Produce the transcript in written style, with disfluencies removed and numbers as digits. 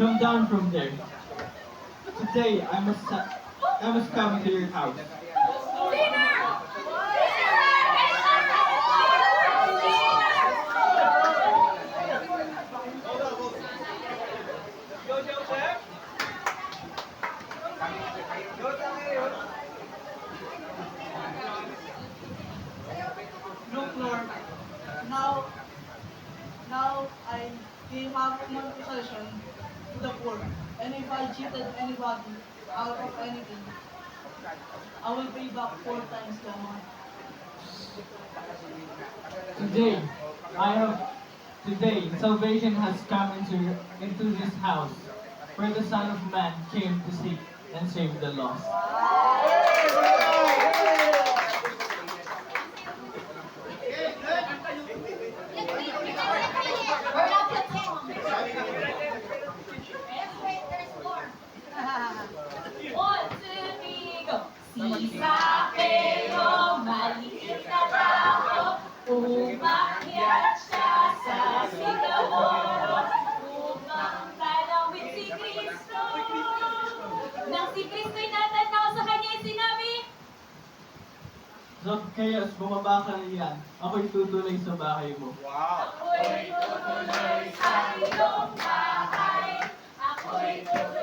Come down from there. Today I must come to your house. Look, Lord, now, now I gave half of my possession to the poor, and if I cheated anybody out of anything, I will pay back 4 times the amount. Today I have Today salvation has come into this house, where the Son of Man came to seek and save the lost. Word up the tongue. Let's wait, there's more. 1, 2, 3, go. Si Sakeo, maliit na tao, umakyat siya sa sikaworo, upang kalawin si Kristo. Nang si Kristo'y natanaw sa kanya'y sinabi, Zacchaeus, bumaba ka riyan. Ako'y tutuloy sa bahay mo. ako'y tutuloy sa iyong bahay, ako'y tutuloy